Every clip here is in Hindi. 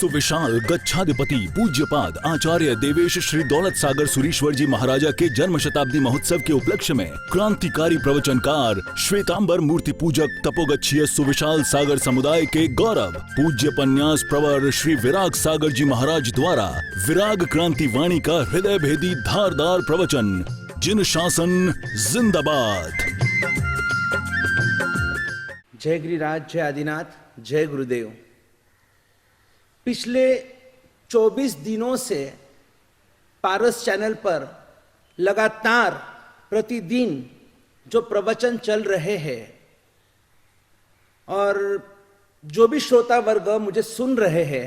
सुविशाल गच्छाधिपति पूज्यपाद आचार्य देवेश श्री दौलत सागर सुरीश्वर जी महाराजा के जन्म शताब्दी महोत्सव के उपलक्ष्य में क्रांतिकारी प्रवचनकार श्वेतांबर मूर्ति पूजक तपोगच्छीय सुविशाल सागर समुदाय के गौरव पूज्य पन्यास प्रवर श्री विराग सागर जी महाराज द्वारा विराग क्रांति वाणी का हृदय भेदी धारदार प्रवचन जिन शासन जिंदाबाद। जय गिरिराज, जय आदिनाथ, जय गुरुदेव। पिछले 24 दिनों से पारस चैनल पर लगातार प्रतिदिन जो प्रवचन चल रहे हैं और जो भी श्रोता वर्ग मुझे सुन रहे हैं,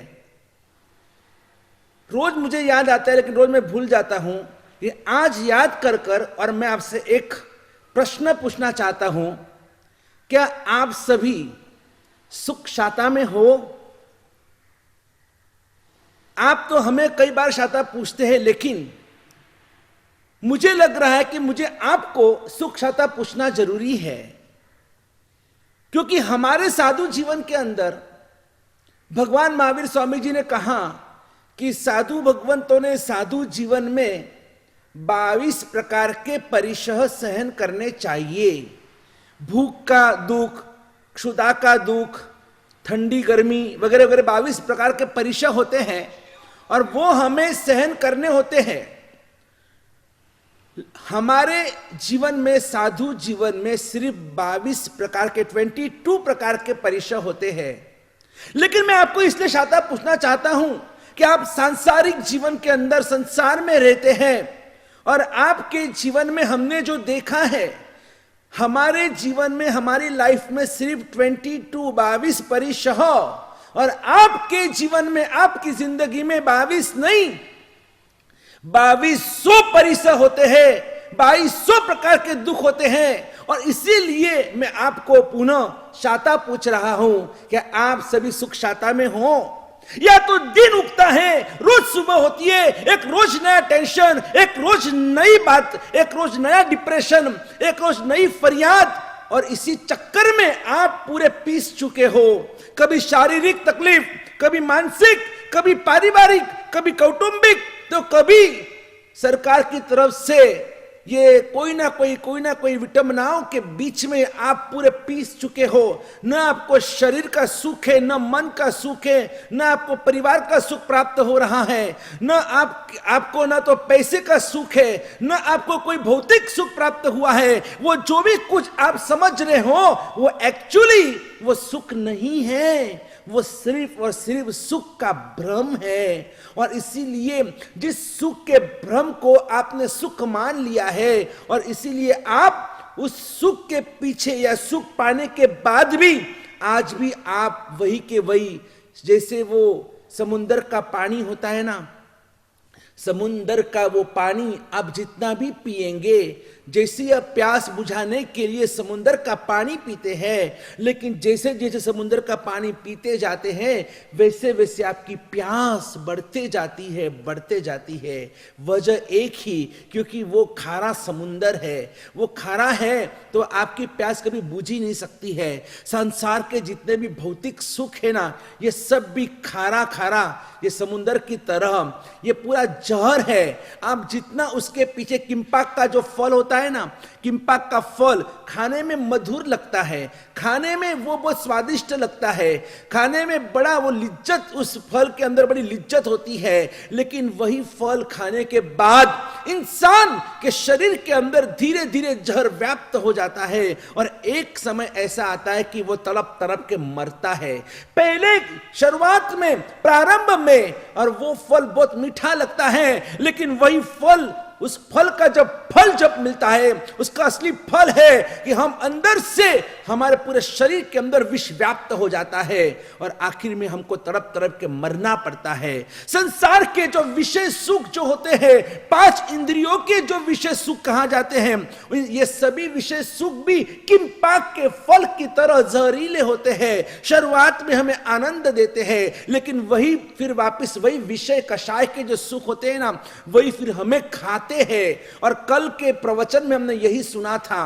रोज मुझे याद आता है लेकिन रोज मैं भूल जाता हूं। ये आज याद कर कर और मैं आपसे एक प्रश्न पूछना चाहता हूं, क्या आप सभी सुख शाता में हो? आप तो हमें कई बार शाता पूछते हैं, लेकिन मुझे लग रहा है कि मुझे आपको सुख शाता पूछना जरूरी है, क्योंकि हमारे साधु जीवन के अंदर भगवान महावीर स्वामी जी ने कहा कि साधु भगवंतों ने साधु जीवन में 22 प्रकार के परिशह सहन करने चाहिए। भूख का दुख, क्षुधा का दुख, ठंडी गर्मी वगैरह वगैरह 22 प्रकार के परिशह होते हैं और वो हमें सहन करने होते हैं। हमारे जीवन में, साधु जीवन में सिर्फ 22 प्रकार के 22 प्रकार के परिशह होते हैं। लेकिन मैं आपको इसलिए शाता पूछना चाहता हूं कि आप सांसारिक जीवन के अंदर संसार में रहते हैं और आपके जीवन में हमने जो देखा है, हमारे जीवन में, हमारी लाइफ में सिर्फ 22 परिशह, और आपके जीवन में, आपकी जिंदगी में 22 नहीं 2200 परिशह होते हैं, 2200 प्रकार के दुख होते हैं। और इसीलिए मैं आपको पुनः शाता पूछ रहा हूं कि आप सभी सुख शाता में हो, या तो दिन उगता है, रोज सुबह होती है, एक रोज नया टेंशन, एक रोज नई बात, एक रोज नया डिप्रेशन, एक रोज नई फरियाद, और इसी चक्कर में आप पूरे पीस चुके हो। कभी शारीरिक तकलीफ, कभी मानसिक, कभी पारिवारिक, कभी कौटुंबिक, तो कभी सरकार की तरफ से ये कोई ना कोई विटंबनाओं के बीच में आप पूरे पीस चुके हो। न आपको शरीर का सुख है, न मन का सुख है, न आपको परिवार का सुख प्राप्त हो रहा है, न आपको न तो पैसे का सुख है, न आपको कोई भौतिक सुख प्राप्त हुआ है। वो जो भी कुछ आप समझ रहे हो वो एक्चुअली वो सुख नहीं है, वो सिर्फ और सिर्फ सुख का भ्रम है। और इसीलिए जिस सुख के भ्रम को आपने सुख मान लिया है, और इसीलिए आप उस सुख के पीछे या सुख पाने के बाद भी आज भी आप वही के वही, जैसे वो समुंदर का पानी होता है ना, समुंदर का वो पानी आप जितना भी पिएंगे, जैसे आप प्यास बुझाने के लिए समुंदर का पानी पीते हैं, लेकिन जैसे जैसे समुंदर का पानी पीते जाते हैं वैसे वैसे आपकी प्यास बढ़ते जाती है। वजह एक ही, क्योंकि वो खारा समुंदर है, वो खारा है तो आपकी प्यास कभी बुझ ही नहीं सकती है। संसार के जितने भी भौतिक सुख है ना, ये सब भी खारा खारा, ये समुंदर की तरह ये पूरा जहर है। आप जितना उसके पीछे, किम्पाक का जो फल होता है ना, किम्पाक का फल खाने में मधुर लगता है, खाने में वो बहुत स्वादिष्ट लगता है, खाने में बड़ा वो लिज्जत, उस फल के अंदर बड़ी लिज्जत होती है। लेकिन वही फल खाने के बाद इंसान के शरीर के अंदर धीरे धीरे जहर व्याप्त हो जाता है और एक समय ऐसा आता है कि वो तड़प तड़प के मरता है। पहले शुरुआत में, प्रारंभ में, और वो फल बहुत मीठा लगता है, लेकिन वही फल, उस फल का जब मिलता है, उसका असली फल है कि हम अंदर से, हमारे पूरे शरीर के अंदर विष व्याप्त हो जाता है और आखिर में हमको तड़प तड़प के मरना पड़ता है। संसार के जो विषय सुख जो होते हैं, 5 इंद्रियों के जो विषय सुख कहा जाते हैं, ये सभी विषय सुख भी किम्पाक के फल की तरह जहरीले होते हैं। शुरुआत में हमें आनंद देते हैं, लेकिन वही फिर वापस वही विषय कषाय के जो सुख होते हैं ना, वही फिर हमें खाते हैं। और कल के प्रवचन में हमने यही सुना था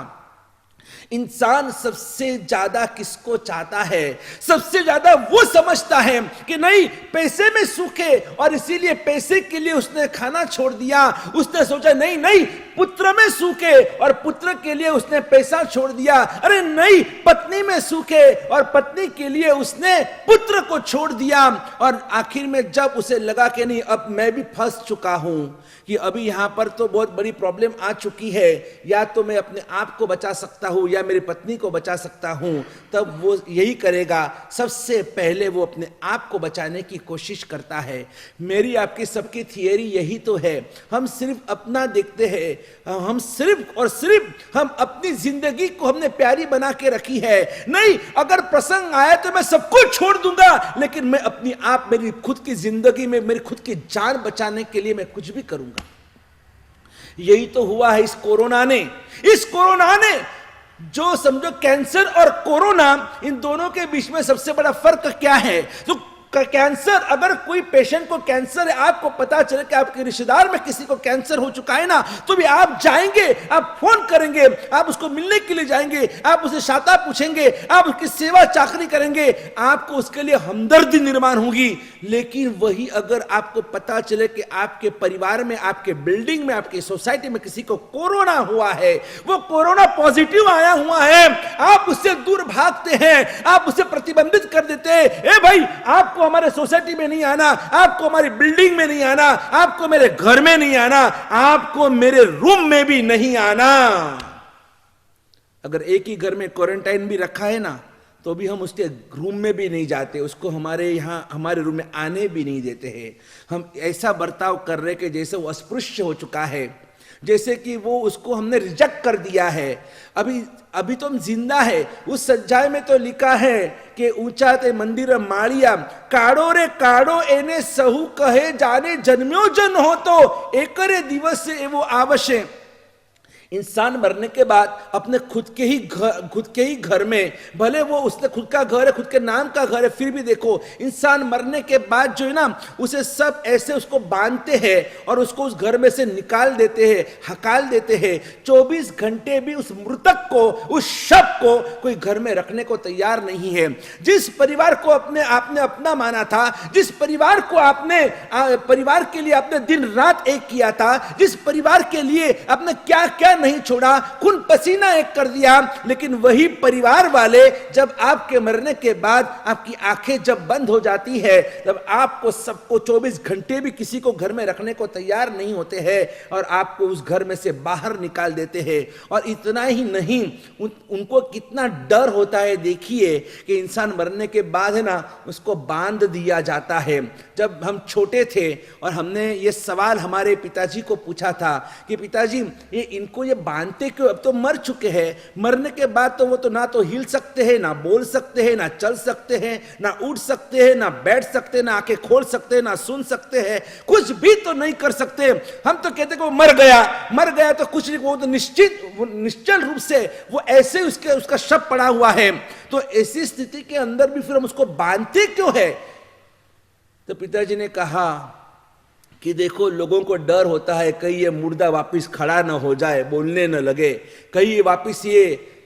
इंसान सबसे ज्यादा किसको चाहता है? सबसे ज्यादा वो समझता है कि नहीं, पैसे में सुख है, और इसीलिए पैसे के लिए उसने खाना छोड़ दिया। उसने सोचा नहीं नहीं, पुत्र में सुख है, और पुत्र के लिए उसने पैसा छोड़ दिया। अरे नहीं, पत्नी में सुख है, और पत्नी के लिए उसने पुत्र को छोड़ दिया। और आखिर में जब उसे लगा कि नहीं, अब मैं भी फंस चुका हूं, कि अभी यहां पर तो बहुत बड़ी प्रॉब्लम आ चुकी है, या तो मैं अपने आप को बचा सकता हूं या मेरी पत्नी को बचा सकता हूं, तब वो यही करेगा, सबसे पहले वो अपने आप को बचाने की कोशिश करता है। मेरी आपकी सबकी थियरी यही तो है। हम सिर्फ अपना देखते हैं, हम सिर्फ और सिर्फ हम अपनी जिंदगी को हमने प्यारी बना के रखी है। नहीं, अगर प्रसंग आया तो मैं सब कुछ छोड़ दूंगा, लेकिन मैं अपनी आप, मेरी खुद की जिंदगी में मेरी खुद की जान बचाने के लिए मैं कुछ भी करूंगा। यही तो हुआ है इस कोरोना ने जो समझो, कैंसर और कोरोना, इन दोनों के बीच में सबसे बड़ा फर्क क्या है? तो कैंसर, अगर कोई पेशेंट को कैंसर है, आपको पता चले कि आपके रिश्तेदार में किसी को कैंसर हो चुका है ना, तो भी आप जाएंगे, आप फोन करेंगे, आप उसको मिलने के लिए जाएंगे, आप उसे शाता पूछेंगे, आप उसकी सेवा चाकरी करेंगे, आपको उसके लिए हमदर्दी निर्माण होगी। लेकिन वही अगर आपको पता चले कि आपके परिवार में, आपके बिल्डिंग में, आपकी सोसाइटी में किसी को कोरोना हुआ है, वो कोरोना पॉजिटिव आया हुआ है, आप उससे दूर भागते हैं, आप उसे प्रतिबंधित कर देते हैं। ए भाई, आपको हमारे सोसाइटी में नहीं आना, आपको हमारी बिल्डिंग में नहीं आना, आपको मेरे घर में नहीं आना, आपको मेरे रूम में भी नहीं आना। अगर एक ही घर में क्वारंटाइन भी रखा है ना, तो भी हम उसके रूम में भी नहीं जाते, उसको हमारे यहाँ, हमारे रूम में आने भी नहीं देते हैं। हम ऐसा बर्ताव कर रहे कि जैसे वो अस्पृश्य हो चुका है, जैसे कि वो, उसको हमने रिजेक्ट कर दिया है। अभी तो हम जिंदा है। उस सज्जाए में तो लिखा है कि ऊंचा ते मंदिर माड़िया, काड़ो रे काड़ो एने सहु कहे, जाने जन्म्यो जन हो तो एकरे दिवस से वो आवश्य। इंसान मरने के बाद अपने खुद के ही घर में, भले वो उसने खुद का घर है, खुद के नाम का घर है, फिर भी देखो, इंसान मरने के बाद जो है ना, उसे सब ऐसे उसको बांधते हैं और उसको उस घर में से निकाल देते हैं, हकाल देते हैं। 24 घंटे भी उस मृतक को, उस शव को कोई घर में रखने को तैयार नहीं है। जिस परिवार को आपने अपना माना था, जिस परिवार को आपने, परिवार के लिए आपने दिन रात एक किया था, जिस परिवार के लिए आपने क्या क्या नहीं छोड़ा, खून पसीना एक कर दिया, लेकिन वही परिवार वाले जब आपके मरने के बाद आपकी आंखें जब बंद हो जाती है, तब आपको सबको 24 घंटे भी किसी को घर में रखने को तैयार नहीं होते हैं और आपको उस घर में से बाहर निकाल देते हैं। और इतना ही नहीं, उनको कितना डर होता है, देखिए कि इंसान मरने के बाद है ना, उसको बांध दिया जाता है। जब हम छोटे थे और हमने ये सवाल हमारे पिताजी को पूछा था कि पिताजी, ये इनको ये बांधते क्यों? अब तो मर चुके हैं, मरने के बाद तो वो तो ना तो हिल सकते हैं, ना बोल सकते हैं, ना चल सकते हैं, ना उठ सकते हैं, ना बैठ सकते हैं, ना आंखें खोल सकते हैं, ना सुन सकते हैं, कुछ भी तो नहीं कर सकते। हम तो कहते कि वो मर गया तो कुछ नहीं, वो तो निश्चल रूप से वो ऐसे उसका शव पड़ा हुआ है। तो ऐसी स्थिति के अंदर भी फिर हम उसको बांधते क्यों है? तो पिताजी ने कहा कि देखो, लोगों को डर होता है कहीं ये मुर्दा वापस खड़ा न हो जाए, बोलने न लगे, कहीं ये वापस ये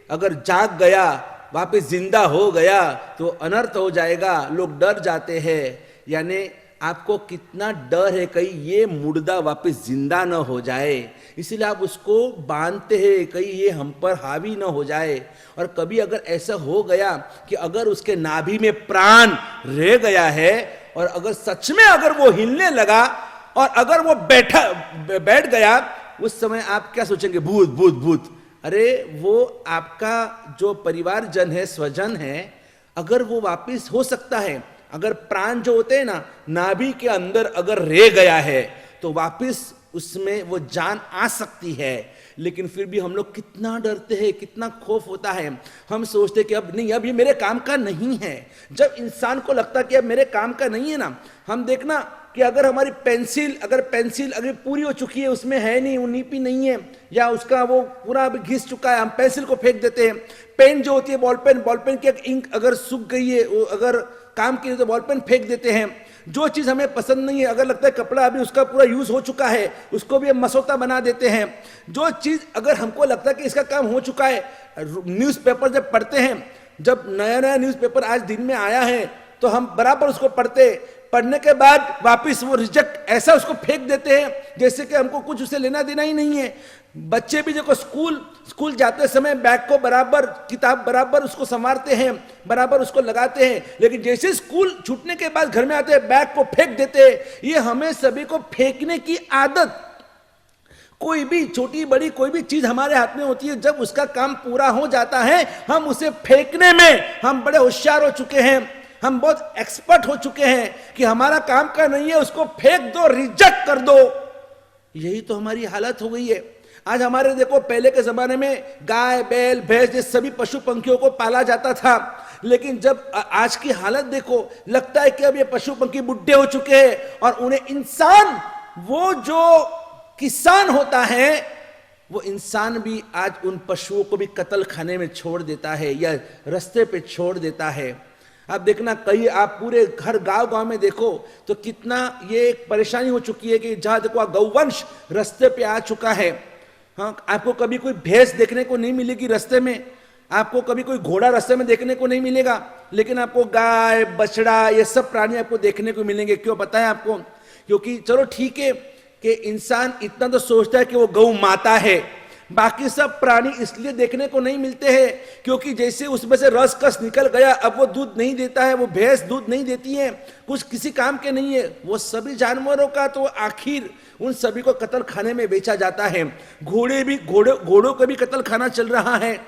अगर जाग गया, वापस जिंदा हो गया तो अनर्थ हो जाएगा, लोग डर जाते हैं। यानी आपको कितना डर है कहीं ये मुर्दा वापस जिंदा न हो जाए, इसलिए आप उसको बांधते हैं कहीं ये हम पर हावी न हो जाए। और कभी अगर ऐसा हो गया कि अगर उसके नाभि में प्राण रह गया है और अगर सच में अगर वो हिलने लगा और अगर वो बैठ गया, उस समय आप क्या सोचेंगे? भूत भूत भूत। अरे वो आपका जो परिवारजन है, स्वजन है, अगर वो वापिस हो सकता है, अगर प्राण जो होते हैं ना नाभि के अंदर अगर रह गया है तो वापिस उसमें वो जान आ सकती है। लेकिन फिर भी हम लोग कितना डरते हैं, कितना खौफ होता है। हम सोचते कि अब नहीं, अब ये मेरे काम का नहीं है। जब इंसान को लगता कि अब मेरे काम का नहीं है ना, हम देखना कि अगर हमारी पेंसिल अगर पूरी हो चुकी है, उसमें है नहीं, वो नीपी नहीं है, या उसका वो पूरा घिस चुका है, हम पेंसिल को फेंक देते हैं। पेन जो होती है, बॉल पेन की इंक अगर सूख गई है, वो अगर काम के लिए तो बॉल पेन फेंक देते हैं। जो चीज हमें पसंद नहीं है, अगर लगता है कपड़ा अभी उसका पूरा यूज हो चुका है, उसको भी हम मसौदा बना देते हैं। जो चीज अगर हमको लगता है कि इसका काम हो चुका है, न्यूज़पेपर जब पढ़ते हैं, जब नया नया न्यूज़पेपर आज दिन में आया है तो हम बराबर उसको पढ़ने के बाद वापस वो रिजेक्ट ऐसा उसको फेंक देते हैं जैसे कि हमको कुछ उसे लेना देना ही नहीं है। बच्चे भी देखो स्कूल जाते समय बैग को बराबर, किताब बराबर उसको संवारते हैं, बराबर उसको लगाते हैं, लेकिन जैसे स्कूल छूटने के बाद घर में आते हैं बैग को फेंक देते हैं। ये हमें सभी को फेंकने की आदत, कोई भी छोटी बड़ी कोई भी चीज हमारे हाथ में होती है, जब उसका काम पूरा हो जाता है हम उसे फेंकने में हम बड़े होशियार हो चुके हैं, हम बहुत एक्सपर्ट हो चुके हैं कि हमारा काम का नहीं है, उसको फेंक दो, रिजेक्ट कर दो। यही तो हमारी हालत हो गई है आज। हमारे देखो पहले के जमाने में गाय बैल भैंस ये सभी पशु पंखियों को पाला जाता था, लेकिन जब आज की हालत देखो लगता है कि अब ये पशु पंखी बुढ़े हो चुके हैं और उन्हें इंसान, वो जो किसान होता है वो इंसान भी आज उन पशुओं को भी कत्ल खाने में छोड़ देता है या रास्ते पे छोड़ देता है। आप देखना कहीं आप पूरे हर गांव में देखो तो कितना ये एक परेशानी हो चुकी है कि जहां देखो गौवंश रास्ते पे आ चुका है। हाँ, आपको कभी कोई भैंस देखने को नहीं मिलेगी रास्ते में, आपको कभी कोई घोड़ा रास्ते में देखने को नहीं मिलेगा, लेकिन आपको गाय बछड़ा ये सब प्राणी आपको देखने को मिलेंगे। क्यों पता है आपको? क्योंकि चलो ठीक है कि इंसान इतना तो सोचता है कि वो गौ माता है, बाकी सब प्राणी इसलिए देखने को नहीं मिलते हैं क्योंकि जैसे उसमें से रस कस निकल गया, अब वो दूध नहीं देता है, वो भैंस दूध नहीं देती है, कुछ किसी काम के नहीं है। वो सभी जानवरों का तो आखिर उन सभी को कत्ल खाने में बेचा जाता है। घोड़ों को भी कत्ल खाना चल रहा है,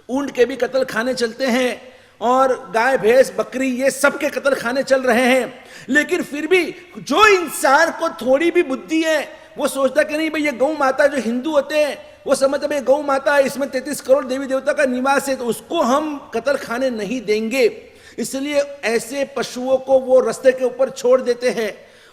ऊंट के भी कत्ल खाने चलते हैं, और गाय भैंस बकरी ये सब के कत्ल खाने चल रहे हैं। लेकिन फिर भी जो इंसान को थोड़ी भी बुद्धि है वो सोचता कि नहीं भाई ये गौ माता, जो हिंदू होते हैं वो समझते भाई गौ माता है, इसमें 33 करोड़ देवी देवता का निवास है, तो उसको हम कत्ल खाने नहीं देंगे। इसलिए ऐसे पशुओं को वो रास्ते के ऊपर छोड़ देते हैं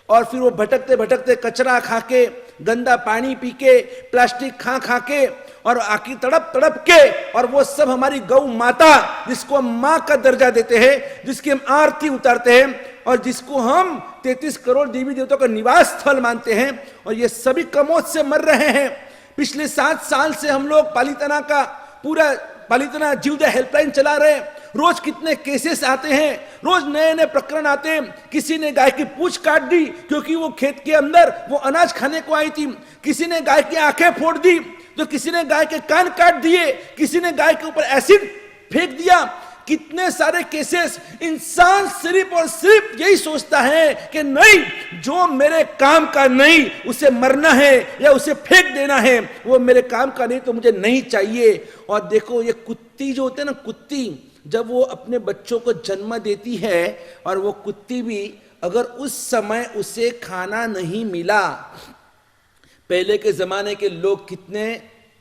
और फिर वो भटकते भटकते कचरा खा के, गंदा पानी पी के, प्लास्टिक खा के और आखिर तड़प तड़प के, और वो सब हमारी गौ माता जिसको हम माँ का दर्जा देते हैं, जिसकी हम आरती उतारते हैं और जिसको हम 33 करोड़ देवी देवताओं का निवास स्थल मानते हैं, और ये सभी कमौत से मर रहे हैं। पिछले 7 साल से हम लोग पालितना जीवदया हेल्पलाइन चला रहे हैं। रोज कितने केसेस आते हैं, रोज नए नए प्रकरण आते हैं। किसी ने गाय की पूंछ काट दी क्योंकि वो खेत के अंदर वो अनाज खाने को आई थी, किसी ने गाय की आंखें फोड़ दी, तो किसी ने गाय के कान काट दिए, किसी ने गाय के ऊपर एसिड फेंक दिया। कितने सारे केसेस। इंसान सिर्फ और सिर्फ यही सोचता है कि नहीं, जो मेरे काम का नहीं उसे मरना है या उसे फेंक देना है, वो मेरे काम का नहीं तो मुझे नहीं चाहिए। और देखो ये कुत्ती जो होते हैं ना, कुत्ती जब वो अपने बच्चों को जन्म देती है और वो कुत्ती भी अगर उस समय उसे खाना नहीं मिला, पहले के जमाने के लोग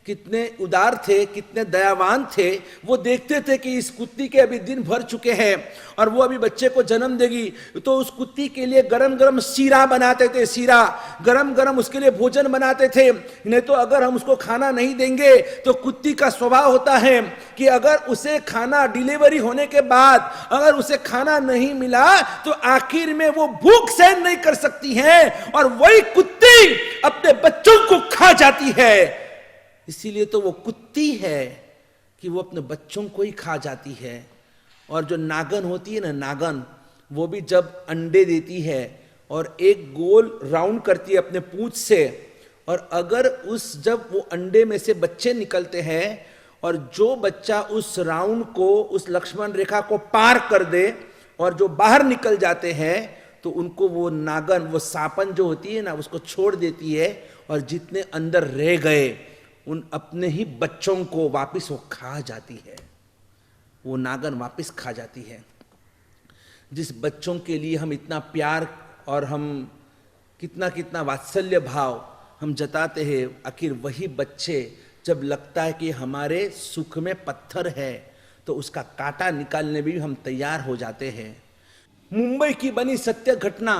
कितने उदार थे, कितने दयावान थे। वो देखते थे कि इस कुत्ती के अभी दिन भर चुके हैं और वो अभी बच्चे को जन्म देगी, तो उस कुत्ती के लिए गरम गरम शीरा बनाते थे, शीरा गरम गरम उसके लिए भोजन बनाते थे। नहीं तो अगर हम उसको खाना नहीं देंगे तो कुत्ती का स्वभाव होता है कि अगर उसे खाना डिलीवरी होने के बाद अगर उसे खाना नहीं मिला तो आखिर में वो भूख सहन नहीं कर सकती है और वही कुत्ती अपने बच्चों को खा जाती है। इसीलिए तो वो कुत्ती है कि वो अपने बच्चों को ही खा जाती है। और जो नागन होती है ना, नागन, वो भी जब अंडे देती है और एक गोल राउंड करती है अपने पूंछ से, और अगर जब वो अंडे में से बच्चे निकलते हैं और जो बच्चा उस राउंड को, उस लक्ष्मण रेखा को पार कर दे और जो बाहर निकल जाते हैं, तो उनको वो नागन, वो सांपन जो होती है ना, उसको छोड़ देती है और जितने अंदर रह गए उन अपने ही बच्चों को वापस वो खा जाती है। वो नागन वापस खा जाती है। जिस बच्चों के लिए हम इतना प्यार और हम कितना वात्सल्य भाव हम जताते हैं, आखिर वही बच्चे जब लगता है कि हमारे सुख में पत्थर है तो उसका कांटा निकालने में भी हम तैयार हो जाते हैं। मुंबई की बनी सत्य घटना,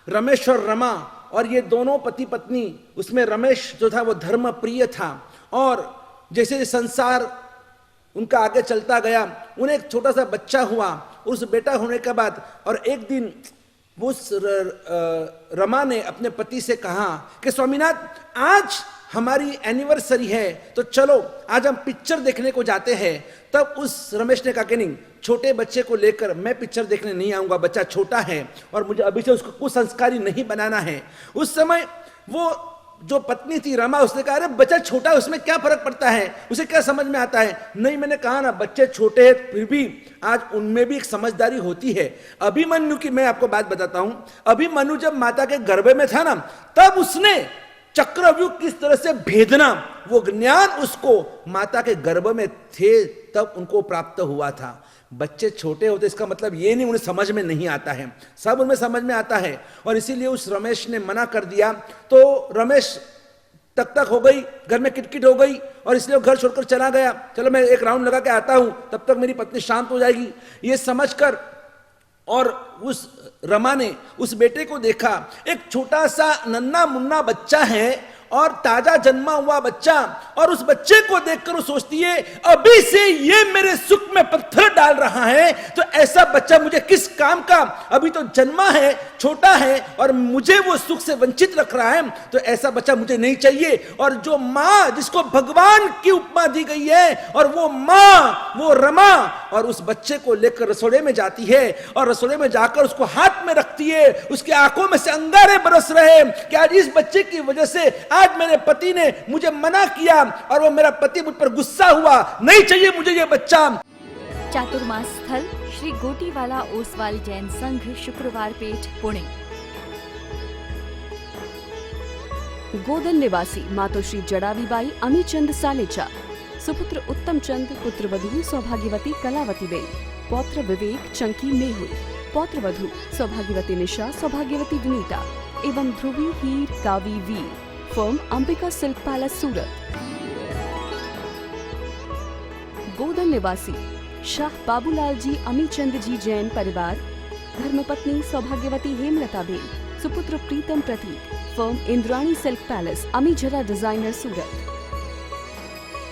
रमेश और रमा, और ये दोनों पति पत्नी, उसमें रमेश जो था वो धर्म प्रिय था और जैसे संसार उनका आगे चलता गया, उन्हें एक छोटा सा बच्चा हुआ। उस बेटा होने के बाद और एक दिन उस रमा ने अपने पति से कहा कि स्वामीनाथ, आज हमारी एनिवर्सरी है तो चलो आज हम पिक्चर देखने को जाते हैं। तब उस रमेश ने कहा कि नहीं, छोटे बच्चे को लेकर मैं पिक्चर देखने नहीं आऊंगा, बच्चा छोटा है और मुझे अभी से उसको कुछ संस्कारी नहीं बनाना है। उस समय वो जो पत्नी थी रमा, उसने कहा अरे बच्चा छोटा है, उसमें क्या फर्क पड़ता है, उसे क्या समझ में आता है। नहीं, मैंने कहा ना बच्चे छोटे हैं फिर भी आज उनमें भी एक समझदारी होती है। अभिमन्यु की मैं आपको बात बताता हूं। अभिमन्यु जब माता के गर्भ में था ना, तब उसने चक्रव्यूह किस तरह से भेदना, वो ज्ञान उसको माता के गर्भ में थे तब उनको प्राप्त हुआ था। बच्चे छोटे होते इसका मतलब ये नहीं उन्हें समझ में नहीं आता है, सब उनमें समझ में आता है। और इसीलिए उस रमेश ने मना कर दिया तो रमेश तक हो गई, घर में किटकिट हो गई और इसलिए वो घर छोड़कर चला गया। चलो मैं एक राउंड लगा के आता हूं, तब तक मेरी पत्नी शांत हो जाएगी, ये समझकर। और उस रमा ने उस बेटे को देखा, एक छोटा सा नन्हा मुन्ना बच्चा है और ताजा जन्मा हुआ बच्चा, और उस बच्चे को देखकर वो सोचती है अभी से ये मेरे सुख में पत्थर डाल रहा है, तो ऐसा बच्चा मुझे किस काम का, अभी तो जन्मा है, छोटा है और मुझे वो सुख से वंचित रख रहा है, तो ऐसा बच्चा मुझे नहीं चाहिए। और जो माँ जिसको भगवान की उपमा दी गई है, और वो माँ वो रमा, और उस बच्चे को लेकर रसोड़े में जाती है और रसोड़े में जाकर उसको हाथ में रखती है। उसकी आंखों में से अंगारे बरस रहे कि आज इस बच्चे की वजह से आज मेरे पति ने मुझे मना किया और वो मेरा पति मुझ पर गुस्सा हुआ, नहीं चाहिए मुझे ये बच्चा। चातुर्मास स्थल श्री गोटीवाला ओसवाल जैन संघ, शुक्रवार पेठ, पुणे। गोदन निवासी मातोश्री जड़ावीबाई अमीचंद सालेचा, सुपुत्र उत्तम चंद, पुत्र वधु सौभाग्यवती कलावती बेन, पौत्र विवेक चंकी मेहुल, पौत्र वधु सौभाग्यवती निशा, सौभाग्यवती विनीता एवं ध्रुवी हीर कावी वीर, फर्म अंबिका सिल्क पैलेस, सूरत। गोदन निवासी शाह बाबूलाल जी अमीचंद जी जैन परिवार, धर्मपत्नी सौभाग्यवती हेमलता बेन, सुपुत्र Pritam Pratik, firm Indrani silk palace, Amijhara designer, Surat.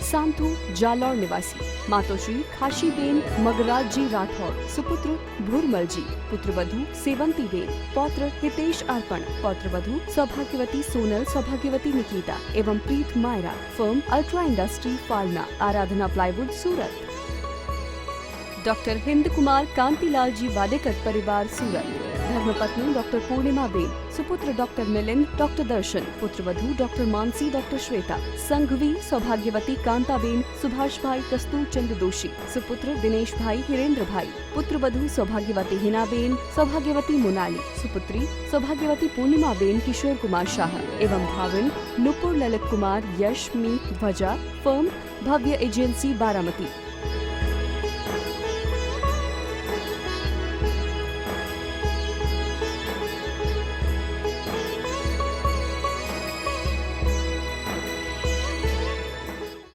Santhu Jalore निवासी मातोश्री खाशीबेन मगराज जी राठौर, सुपुत्र भूरमल जी, पुत्र वधु सेवंती बेन, पौत्र हितेश अर्पण, पौत्र वधु सौभाग्यवती सोनल, सौभाग्यवती निकिता एवं Preet Mayra, firm ultra industry, Falna, Aradhana plywood, Surat. Doctor Hind Kumar Kantilal ji Wadekar परिवार, सूरत। धर्मपत्नी डॉक्टर पूर्णिमा बेन, सुपुत्र डॉक्टर मिलिंद, डॉक्टर दर्शन, पुत्र वधु डॉक्टर मानसी, डॉक्टर श्वेता, संघवी सौभाग्यवती कांताबेन, सुभाष भाई कस्तूर चंद दोषी, सुपुत्र दिनेश भाई, हिरेंद्र भाई, पुत्र वधु सौभाग्यवती हिनाबेन, सौभाग्यवती मोनाली, सुपुत्री सौभाग्यवती पूर्णिमा बेन, किशोर कुमार शाह एवं भाविन नुपुर ललित कुमार, यश मीत ध्वजा, फर्म भव्य एजेंसी, बारामती।